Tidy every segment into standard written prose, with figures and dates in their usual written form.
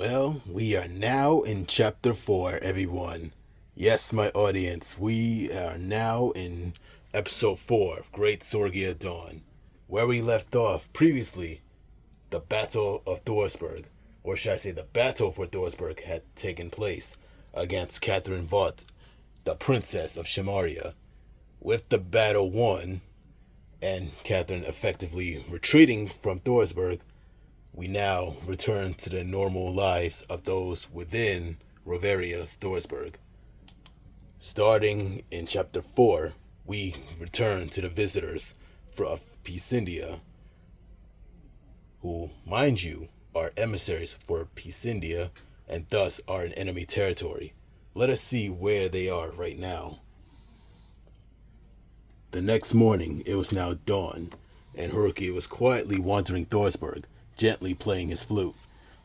Well, we are now in chapter 4, everyone. Yes, my audience, we are now in episode 4 of Great Sorgia Dawn. Where we left off previously, the Battle of Thorsberg, or should I say the Battle for Thorsberg, had taken place against Catherine Vought, the Princess of Shamaria. With the battle won, and Catherine effectively retreating from Thorsberg, we now return to the normal lives of those within Roveria's Thorsberg. Starting in chapter 4, we return to the visitors of Pisindia, who, mind you, are emissaries for Pisindia and thus are in enemy territory. Let us see where they are right now. The next morning, it was now dawn, and Haruki was quietly wandering Thorsberg, gently playing his flute.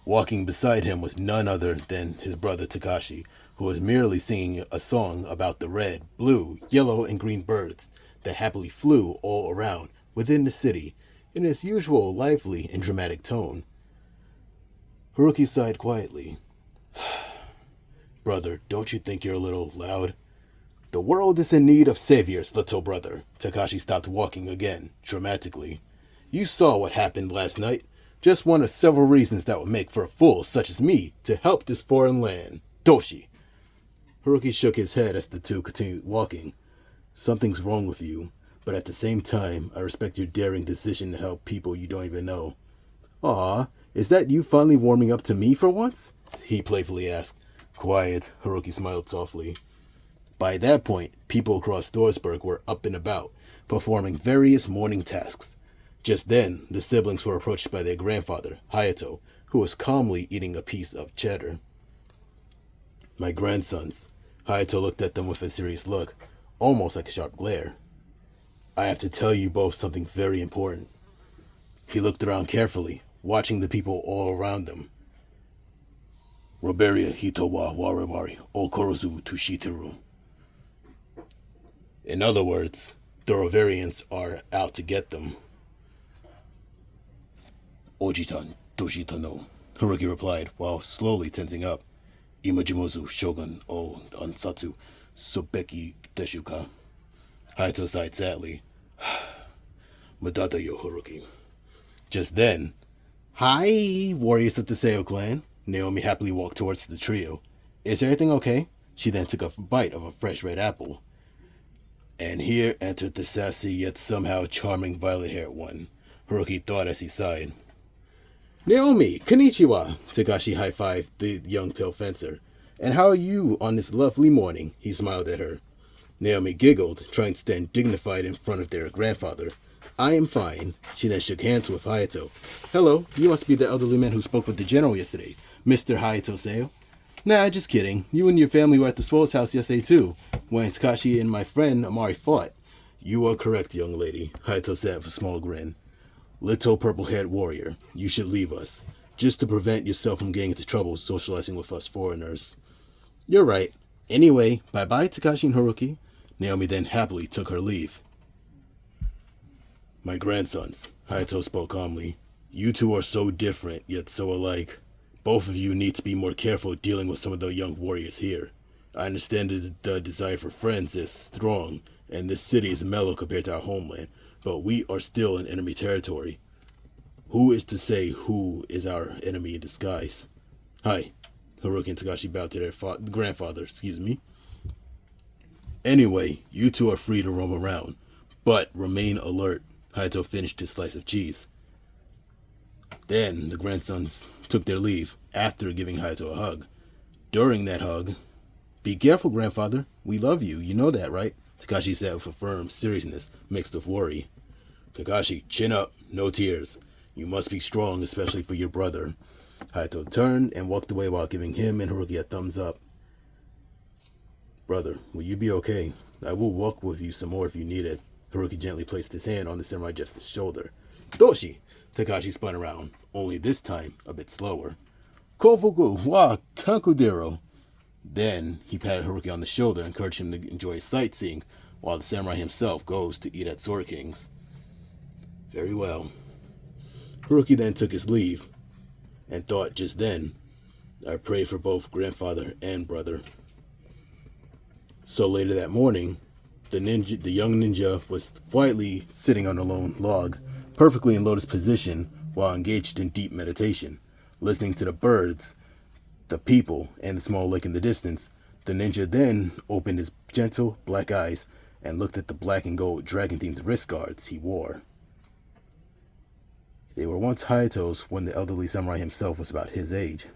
Walking beside him was none other than his brother Takashi, who was merely singing a song about the red, blue, yellow, and green birds that happily flew all around within the city in his usual lively and dramatic tone. Haruki sighed quietly. Brother, don't you think you're a little loud? The world is in need of saviors, little brother. Takashi stopped walking again, dramatically. You saw what happened last night. Just one of several reasons that would make for a fool such as me to help this foreign land. Doshi. Haruki shook his head as the two continued walking. Something's wrong with you, but at the same time, I respect your daring decision to help people you don't even know. Aw, is that you finally warming up to me for once? He playfully asked. Quiet, Haruki smiled softly. By that point, people across Thorsberg were up and about, performing various morning tasks. Just then, the siblings were approached by their grandfather, Hayato, who was calmly eating a piece of cheddar. My grandsons. Hayato looked at them with a serious look, almost like a sharp glare. I have to tell you both something very important. He looked around carefully, watching the people all around them. Roberia hitowa warawari okorozu tushiteru. In other words, the Roverians are out to get them. Ojitan doshita no, Haruki replied, while slowly tensing up. Imajimozu shogun o ansatsu sobeki deshuka. Hayato sighed sadly. Madata yo, Haruki. Just then, hi, warriors of the Seo clan. Naomi happily walked towards the trio. Is everything okay? She then took a bite of a fresh red apple. And here entered the sassy yet somehow charming violet-haired one, Haruki thought as he sighed. Naomi, konnichiwa! Takashi high-fived the young pale fencer. And how are you on this lovely morning? He smiled at her. Naomi giggled, trying to stand dignified in front of their grandfather. I am fine. She then shook hands with Hayato. Hello, you must be the elderly man who spoke with the general yesterday, Mr. Hayato Seo. Nah, just kidding. You and your family were at the Swole's house yesterday too, when Takashi and my friend Amari fought. You are correct, young lady, Hayato said with a small grin. Little purple-haired warrior, you should leave us, just to prevent yourself from getting into trouble socializing with us foreigners. You're right. Anyway, bye-bye, Takashi and Haruki. Naomi then happily took her leave. My grandsons, Hayato spoke calmly. You two are so different, yet so alike. Both of you need to be more careful dealing with some of the young warriors here. I understand that the desire for friends is strong, and this city is mellow compared to our homeland, but we are still in enemy territory. Who is to say who is our enemy in disguise? Hi. Haruki and Takashi bowed to their grandfather, Anyway, you two are free to roam around, but remain alert. Hayato finished his slice of cheese. Then the grandsons took their leave, after giving Hayato a hug. During that hug, be careful, grandfather. We love you. You know that, right? Takashi said with a firm seriousness mixed with worry. Takashi, chin up. No tears. You must be strong, especially for your brother. Hayato turned and walked away while giving him and Haruki a thumbs up. Brother, will you be okay? I will walk with you some more if you need it. Haruki gently placed his hand on the samurai jester's shoulder. Doshi! Takashi spun around, only this time a bit slower. Kofuku wa kankudero. Then he patted Haruki on the shoulder and encouraged him to enjoy sightseeing while the samurai himself goes to eat at Sword King's. Very well. Haruki then took his leave and thought just then, I prayed for both grandfather and brother. So later that morning, the young ninja was quietly sitting on a lone log, perfectly in lotus position while engaged in deep meditation, listening to the birds, the people, and the small lake in the distance. The ninja then opened his gentle black eyes and looked at the black and gold dragon-themed wrist guards he wore. They were once Hayato's when the elderly samurai himself was about his age.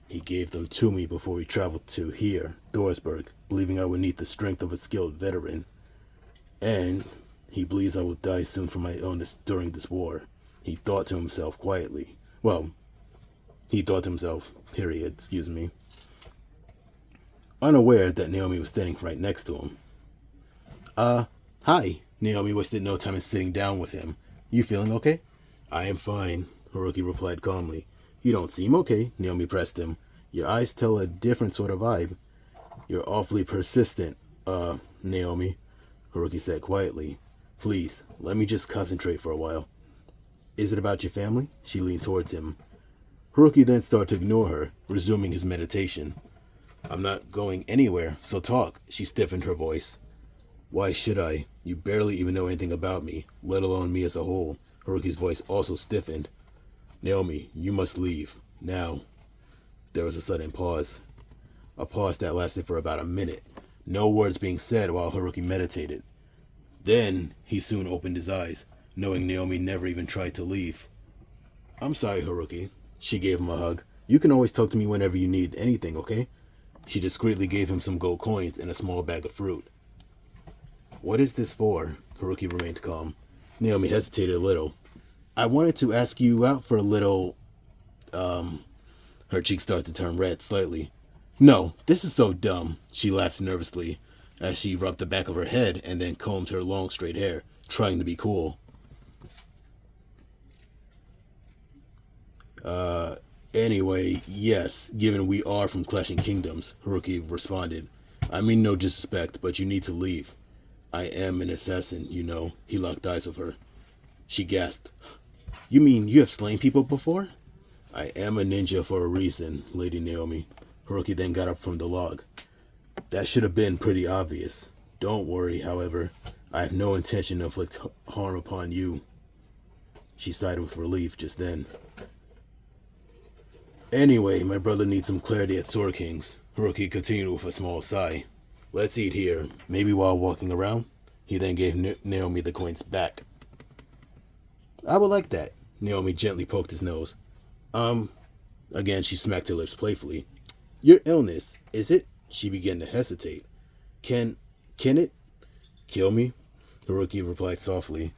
He gave them to me before we traveled to here, Dorisburg, believing I would need the strength of a skilled veteran. And he believes I will die soon from my illness during this war. He thought to himself quietly. Well, he thought to himself, excuse me. Unaware that Naomi was standing right next to him. Hi. Naomi wasted no time in sitting down with him. You feeling okay? I am fine, Haruki replied calmly. You don't seem okay, Naomi pressed him. Your eyes tell a different sort of vibe. You're awfully persistent, Naomi, Haruki said quietly. Please, let me just concentrate for a while. Is it about your family? She leaned towards him. Haruki then started to ignore her, resuming his meditation. I'm not going anywhere, so talk, she stiffened her voice. Why should I? You barely even know anything about me, let alone me as a whole. Haruki's voice also stiffened. Naomi, you must leave. Now. There was a sudden pause. A pause that lasted for about a minute. No words being said while Haruki meditated. Then, he soon opened his eyes, knowing Naomi never even tried to leave. I'm sorry, Haruki. She gave him a hug. You can always talk to me whenever you need anything, okay? She discreetly gave him some gold coins and a small bag of fruit. What is this for? Haruki remained calm. Naomi hesitated a little. I wanted to ask you out for a little... Her cheeks started to turn red slightly. No, this is so dumb, she laughed nervously, as she rubbed the back of her head and then combed her long straight hair, trying to be cool. Anyway, yes, given we are from Clashing Kingdoms, Haruki responded. I mean no disrespect, but you need to leave. I am an assassin, you know. He locked eyes with her. She gasped. You mean you have slain people before? I am a ninja for a reason, Lady Naomi. Haruki then got up from the log. That should have been pretty obvious. Don't worry, however. I have no intention to inflict harm upon you. She sighed with relief just then. Anyway, my brother needs some clarity at Sword King's. Haruki continued with a small sigh. Let's eat here, maybe while walking around. He then gave Naomi the coins back. I would like that. Naomi gently poked his nose. Again she smacked her lips playfully. Your illness, is it? She began to hesitate. Can it kill me? Haruki replied softly.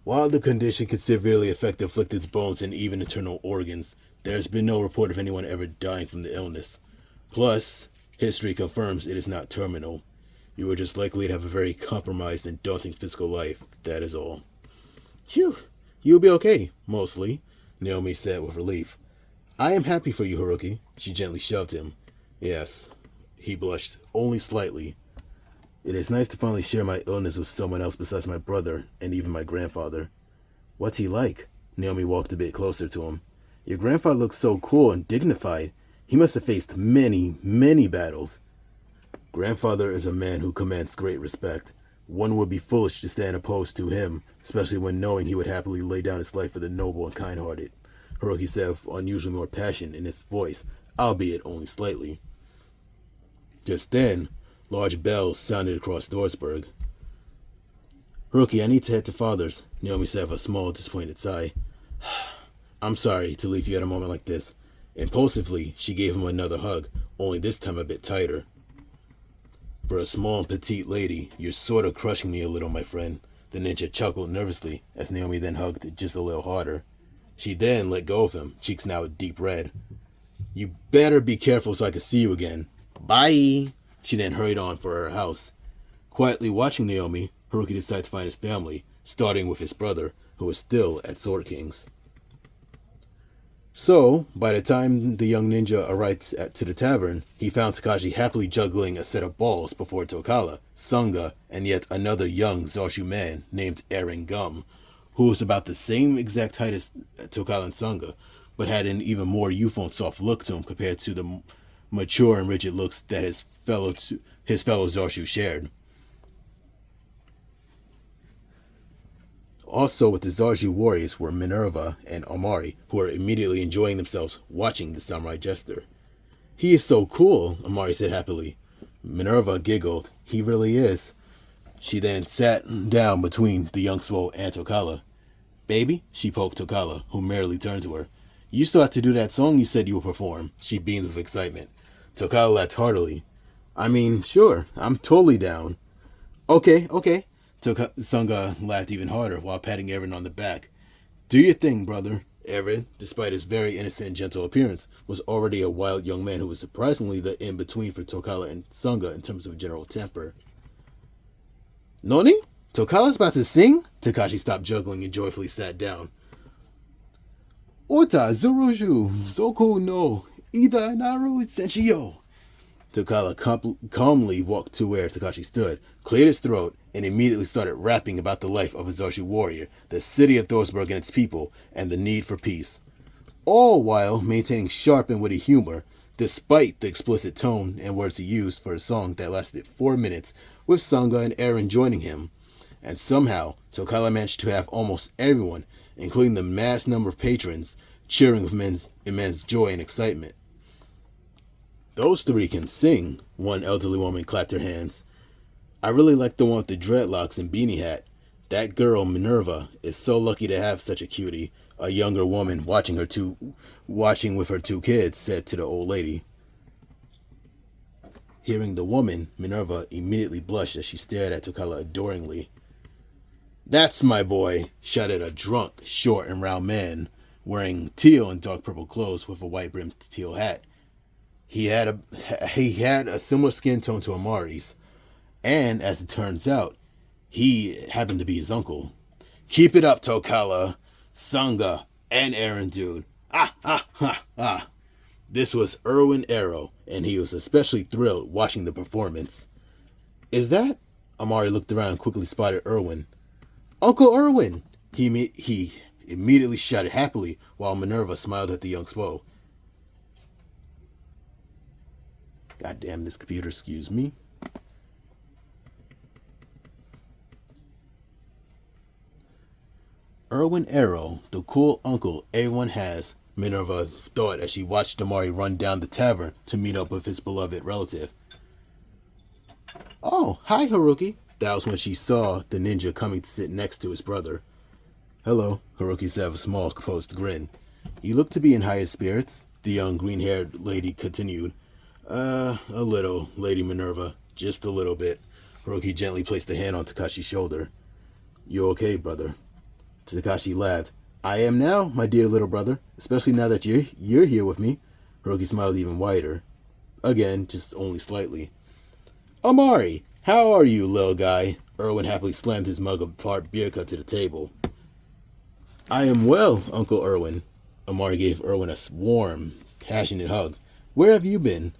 While the condition could severely affect the afflicted's bones and even internal organs, there has been no report of anyone ever dying from the illness. Plus, history confirms it is not terminal. You are just likely to have a very compromised and daunting physical life, that is all. Phew, you'll be okay, mostly, Naomi said with relief. I am happy for you, Haruki. She gently shoved him. Yes. He blushed, only slightly. It is nice to finally share my illness with someone else besides my brother and even my grandfather. What's he like? Naomi walked a bit closer to him. Your grandfather looks so cool and dignified. He must have faced many, many battles. Grandfather is a man who commands great respect. One would be foolish to stand opposed to him, especially when knowing he would happily lay down his life for the noble and kind-hearted. Haruki said with unusually more passion in his voice, albeit only slightly. Just then, large bells sounded across Dorisburg. Haruki, I need to head to father's, Naomi said with a small, disappointed sigh. I'm sorry to leave you at a moment like this. Impulsively, she gave him another hug, only this time a bit tighter. For a small and petite lady, you're sort of crushing me a little, my friend. The ninja chuckled nervously as Naomi then hugged just a little harder. She then let go of him, cheeks now a deep red. You better be careful so I can see you again. Bye! She then hurried on for her house. Quietly watching Naomi, Haruki decided to find his family, starting with his brother, who was still at Sword King's. So, by the time the young ninja arrived to the tavern, he found Takashi happily juggling a set of balls before Tokala, Sangha, and yet another young Zoshu man named Eren Gum, who was about the same exact height as Tokala and Sangha, but had an even more youthful and soft look to him compared to the mature and rigid looks that his fellow Zarshu shared. Also with the Zarshu warriors were Minerva and Amari, who were immediately enjoying themselves watching the samurai jester. "He is so cool," Amari said happily. Minerva giggled. "He really is." She then sat down between the young Swo and Tokala. "Baby," she poked Tokala, who merrily turned to her. "You still have to do that song you said you would perform." She beamed with excitement. Tokala laughed heartily. "I mean, sure, I'm totally down." Okay. Sunga laughed even harder while patting Eren on the back. "Do your thing, brother." Eren, despite his very innocent and gentle appearance, was already a wild young man who was surprisingly the in-between for Tokala and Sunga in terms of general temper. "Noni? Tokala's about to sing?" Takashi stopped juggling and joyfully sat down. "Ota Zoroju Zoku no Ida Naru Senshio." Tokala calmly walked to where Takashi stood, cleared his throat, and immediately started rapping about the life of a Zarshu warrior, the city of Thorsburg and its people, and the need for peace. All while maintaining sharp and witty humor, despite the explicit tone and words he used for a song that lasted 4 minutes, with Sunga and Eren joining him. And somehow, Tokala managed to have almost everyone, including the mass number of patrons, cheering with immense joy and excitement. "Those three can sing," one elderly woman clapped her hands. "I really like the one with the dreadlocks and beanie hat. That girl, Minerva, is so lucky to have such a cutie," a younger woman watching with her 2 kids said to the old lady. Hearing the woman, Minerva immediately blushed as she stared at Tokala adoringly. "That's my boy," shouted a drunk, short and round man, wearing teal and dark purple clothes with a white-brimmed teal hat. He had a similar skin tone to Amari's, and as it turns out, he happened to be his uncle. "Keep it up, Tokala, Sunga, and Eren, dude. Ah. This was Erwin Arrow, and he was especially thrilled watching the performance. "Is that?" Amari looked around and quickly spotted Erwin. "Uncle Erwin!" He immediately shouted happily while Minerva smiled at the young Swo. God damn this computer, excuse me. Erwin Arrow, the cool uncle everyone has, Minerva thought as she watched Amari run down the tavern to meet up with his beloved relative. "Oh, hi Haruki." That was when she saw the ninja coming to sit next to his brother. "Hello," Haruki said with a small composed grin. "You look to be in higher spirits," the young green-haired lady continued. A little, Lady Minerva. Just a little bit." Haruki gently placed a hand on Takashi's shoulder. "You okay, brother?" Takashi laughed. "I am now, my dear little brother, especially now that you're here with me." Haruki smiled even wider. Again, just only slightly. "Amari, how are you, little guy?" Erwin happily slammed his mug of hard beer cut to the table. "I am well, Uncle Erwin." Amari gave Erwin a warm, passionate hug. "Where have you been?"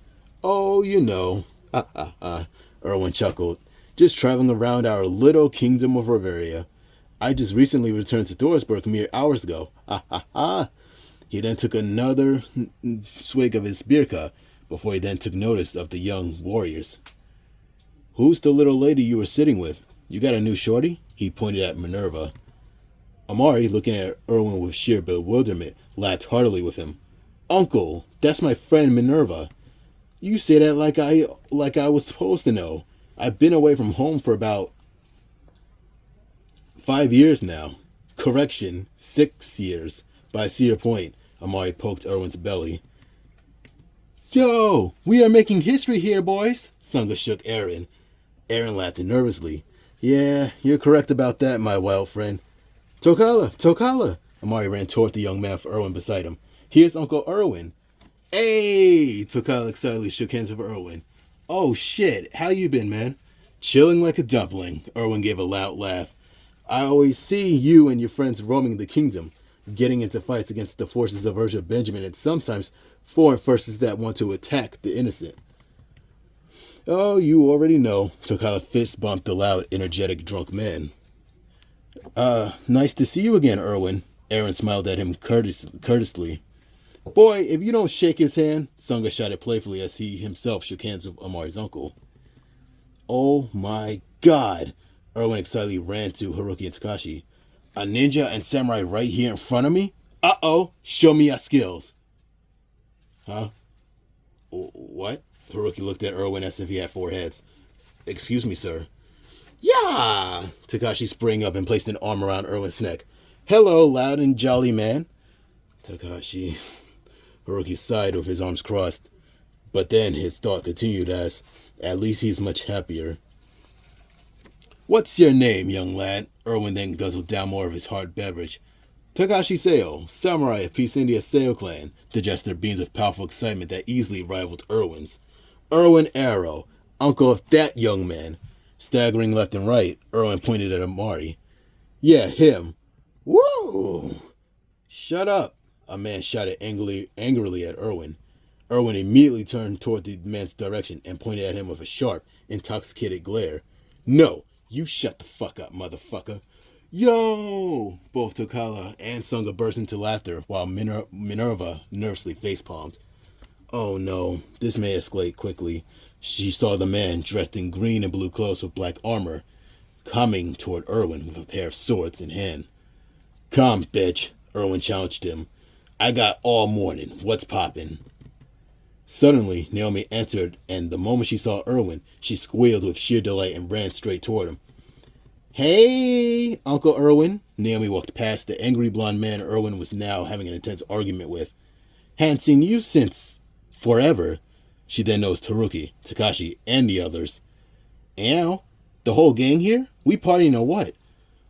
"Oh, you know." Erwin chuckled. "Just traveling around our little kingdom of Bavaria. I just recently returned to Thorsburg mere hours ago." He then took another swig of his beer cup before he then took notice of the young warriors. "Who's the little lady you were sitting with? You got a new shorty?" He pointed at Minerva. Amari, looking at Erwin with sheer bewilderment, laughed heartily with him. "Uncle, that's my friend Minerva." "You say that like I was supposed to know. I've been away from home for about 5 years now. Correction, 6 years. But I see your point." Amari poked Erwin's belly. "Yo, we are making history here, boys." Sunga shook Eren. Eren laughed nervously. "Yeah, you're correct about that, my wild friend." Tokala! Amari ran toward the young man with Erwin beside him. "Here's Uncle Erwin." "Hey!" Tokala excitedly shook hands with Erwin. "Oh shit, how you been, man?" "Chilling like a dumpling." Erwin gave a loud laugh. "I always see you and your friends roaming the kingdom, getting into fights against the forces of Ursa Benjamin and sometimes foreign forces that want to attack the innocent." "Oh, you already know." Tokala fist bumped the loud, energetic, drunk man. Nice to see you again, Erwin." Eren smiled at him courteously. Boy, if you don't shake his hand, Sunga shouted playfully as he himself shook hands with Amari's uncle. Oh my god! Erwin excitedly ran to Haruki and Takashi. A ninja and samurai right here in front of me? Uh-oh, show me your skills. Huh? What? Haruki looked at Erwin as if he had four heads. Excuse me, sir. Yeah! Takashi sprang up and placed an arm around Erwin's neck. Hello, loud and jolly man. Takashi. Haruki sighed with his arms crossed. But then his thought continued as, at least he's much happier. What's your name, young lad? Erwin then guzzled down more of his hard beverage. Takashi Seo, samurai of Peace India Seo clan, the jester beamed with powerful excitement that easily rivaled Erwin's. Erwin Arrow, uncle of that young man. Staggering left and right, Erwin pointed at Amari. Yeah, him. Whoa! Shut up, a man shouted angrily at Erwin. Erwin immediately turned toward the man's direction and pointed at him with a sharp, intoxicated glare. No, you shut the fuck up, motherfucker. Yo! Both Tokala and Sunga burst into laughter while Minerva nervously facepalmed. Oh no, this may escalate quickly. She saw the man, dressed in green and blue clothes with black armor, coming toward Erwin with a pair of swords in hand. Come, bitch, Erwin challenged him. I got all morning. What's poppin'? Suddenly, Naomi entered, and the moment she saw Erwin, she squealed with sheer delight and ran straight toward him. Hey, Uncle Erwin. Naomi walked past the angry blonde man Erwin was now having an intense argument with. Hadn't seen you since forever. She then noticed Haruki, Takashi, and the others. Ow, the whole gang here? We partying or what?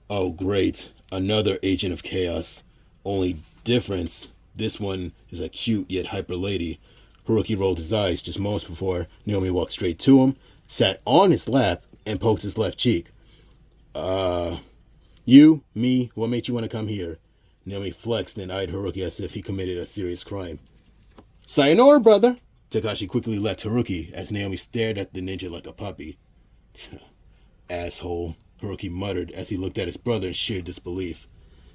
Oh, great. Another agent of chaos. Only difference, this one is a cute yet hyper lady. Haruki rolled his eyes just moments before Naomi walked straight to him, sat on his lap, and poked his left cheek. You, me, what made you want to come here? Naomi flexed and eyed Haruki as if he committed a serious crime. Sayonara, brother! Takashi quickly left Haruki as Naomi stared at the ninja like a puppy. Asshole, Haruki muttered as he looked at his brother in sheer disbelief.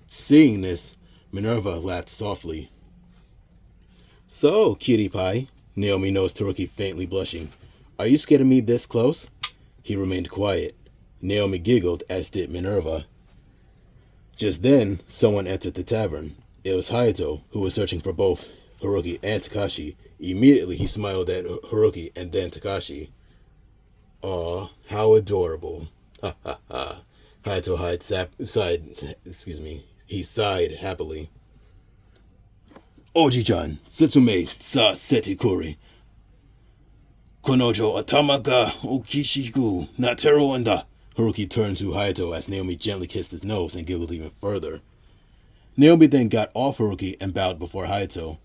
Seeing this, Minerva laughed softly. So, cutie pie, Naomi noticed Haruki faintly blushing. Are you scared of me this close? He remained quiet. Naomi giggled, as did Minerva. Just then, someone entered the tavern. It was Hayato, who was searching for both Haruki and Takashi. Immediately, he smiled at Haruki and then Takashi. Aw, how adorable. Ha ha ha. Hayato sighed happily. Oji-chan, Setsume sa seti kuri. Konojo atama ga okishiku nateru anda. Haruki turned to Hayato as Naomi gently kissed his nose and giggled even further. Naomi then got off Haruki and bowed before Hayato.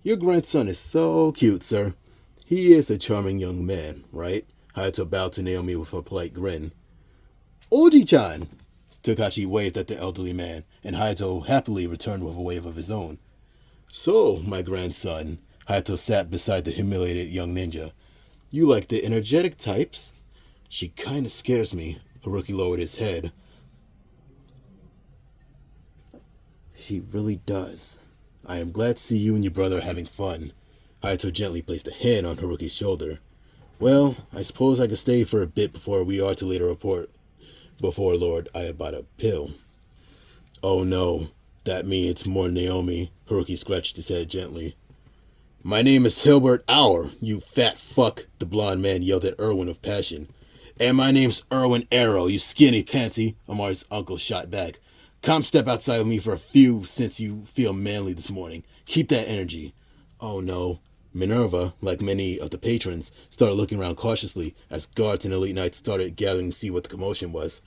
Your grandson is so cute, sir. He is a charming young man, right? Hayato bowed to Naomi with a polite grin. Oji-chan! Takashi waved at the elderly man, and Hayato happily returned with a wave of his own. So, my grandson, Hayato sat beside the humiliated young ninja. You like the energetic types? She kinda scares me. Haruki lowered his head. She really does. I am glad to see you and your brother having fun. Hayato gently placed a hand on Haruki's shoulder. Well, I suppose I could stay for a bit before we are to later report before Lord Ayabata Pill. Oh no, that means more Naomi. Haruki scratched his head gently. My name is Hilbert Auer, you fat fuck, the blonde man yelled at Erwin with passion. And my name's Erwin Arrow, you skinny pantsy, Amari's uncle shot back. Come step outside with me for a few since you feel manly this morning. Keep that energy. Oh no. Minerva, like many of the patrons, started looking around cautiously as guards and elite knights started gathering to see what the commotion was.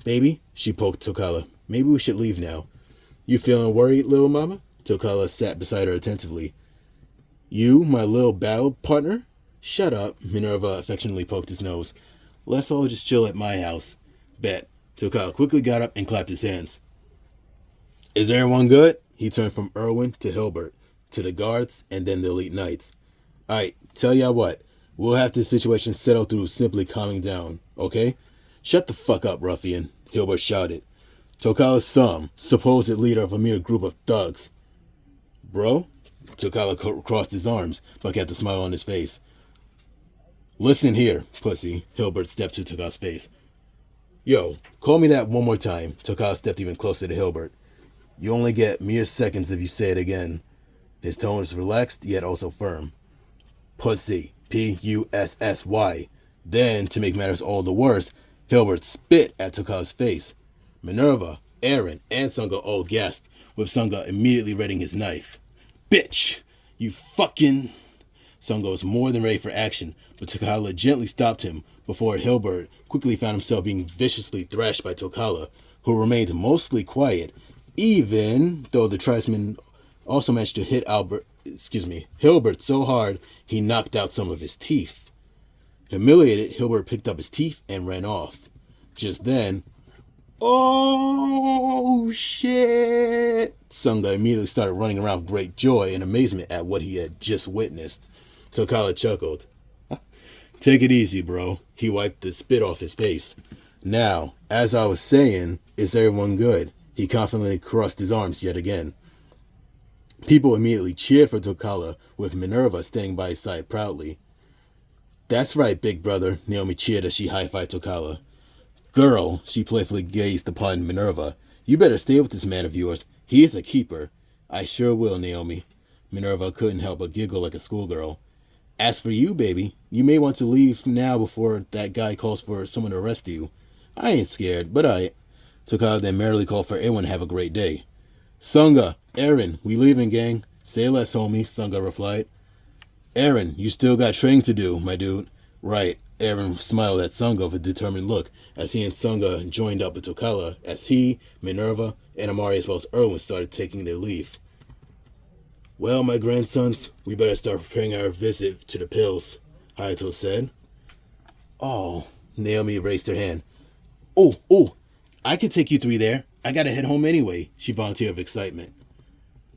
Baby, she poked Tokala. Maybe we should leave now. You feeling worried, little mama? Tokala sat beside her attentively. You, my little battle partner? Shut up, Minerva affectionately poked his nose. Let's all just chill at my house. Bet. Tokala quickly got up and clapped his hands. Is everyone good? He turned from Erwin to Hilbert, to the guards, and then the elite knights. Alright, tell ya what. We'll have this situation settled through simply calming down, okay? Shut the fuck up, ruffian, Hilbert shouted. Tokala's son, supposed leader of a mere group of thugs. Bro? Takala crossed his arms, but kept a smile on his face. Listen here, pussy. Hilbert stepped to Takala's face. Yo, call me that one more time. Takala stepped even closer to Hilbert. You only get mere seconds if you say it again. His tone was relaxed, yet also firm. Pussy. Pussy. Then, to make matters all the worse, Hilbert spit at Takala's face. Minerva, Aaron, and Sunga all gasped, with Sunga immediately readying his knife. Bitch! You fucking... Sunga was more than ready for action, but Takala gently stopped him before Hilbert quickly found himself being viciously thrashed by Takala, who remained mostly quiet, even though the tribesman also managed to hit Hilbert so hard he knocked out some of his teeth. Humiliated, Hilbert picked up his teeth and ran off. Just then, oh shit! Sunga immediately started running around with great joy and amazement at what he had just witnessed. Takala chuckled. Take it easy, bro. He wiped the spit off his face. Now, as I was saying, is everyone good? He confidently crossed his arms yet again. People immediately cheered for Takala, with Minerva standing by his side proudly. That's right, big brother, Naomi cheered as she high-fived Takala. Girl, she playfully gazed upon Minerva. You better stay with this man of yours. He is a keeper. I sure will, Naomi. Minerva couldn't help but giggle like a schoolgirl. As for you, baby, you may want to leave now before that guy calls for someone to arrest you. I ain't scared, but I... Takala then merrily called for everyone to have a great day. Sunga, Aaron, we leaving, gang. Say less, homie, Sunga replied. Aaron, you still got training to do, my dude. Right, Aaron smiled at Sunga with a determined look as he and Sunga joined up with Takala as he, Minerva, and Amari as well as Erwin started taking their leave. Well, my grandsons, we better start preparing our visit to the pills, Hayato said. Oh, Naomi raised her hand. Oh, I could take you three there. I gotta head home anyway, she volunteered with excitement.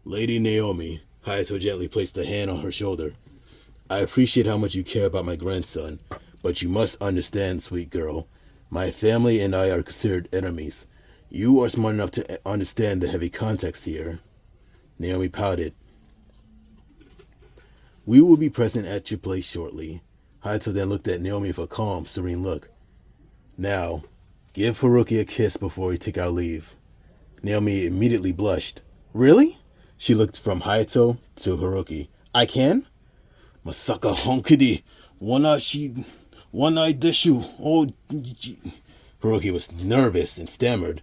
Lady Naomi, Hayato gently placed a hand on her shoulder. I appreciate how much you care about my grandson, but you must understand, sweet girl. My family and I are considered enemies. You are smart enough to understand the heavy context here. Naomi pouted. We will be present at your place shortly. Hayato then looked at Naomi with a calm, serene look. Now, give Haruki a kiss before we take our leave. Naomi immediately blushed. Really? She looked from Hayato to Haruki. I can? Masaka honkidi. One-eye deshu. Oh, Haruki was nervous and stammered.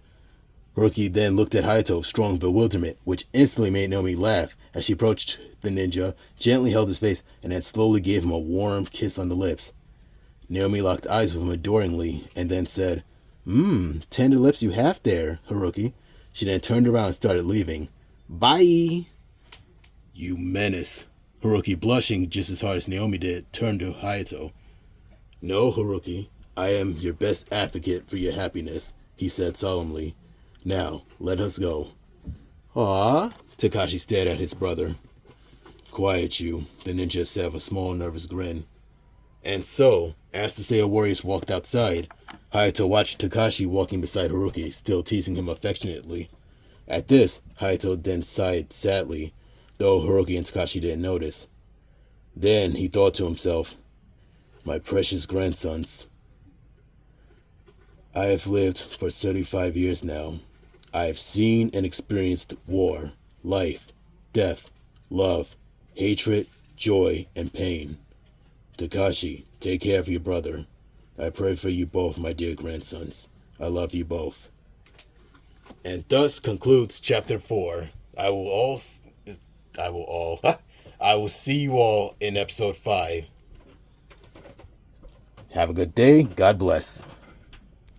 Haruki then looked at Hayato with strong bewilderment, which instantly made Naomi laugh as she approached the ninja, gently held his face, and then slowly gave him a warm kiss on the lips. Naomi locked eyes with him adoringly, and then said, tender lips you have there, Haruki. She then turned around and started leaving. Bye! You menace. Haruki, blushing just as hard as Naomi did, turned to Hayato. No, Haruki, I am your best advocate for your happiness, he said solemnly. Now, let us go. Ah, Takashi stared at his brother. Quiet you, the ninja said with a small nervous grin. And so, as the Seiya warriors walked outside, Hayato watched Takashi walking beside Haruki, still teasing him affectionately. At this, Hayato then sighed sadly, though Haruki and Takashi didn't notice. Then he thought to himself, my precious grandsons. I have lived for 35 years now. I have seen and experienced war, life, death, love, hatred, joy, and pain. Takashi, take care of your brother. I pray for you both, my dear grandsons. I love you both. And thus concludes chapter 4. I will see you all in episode 5. Have a good day. God bless.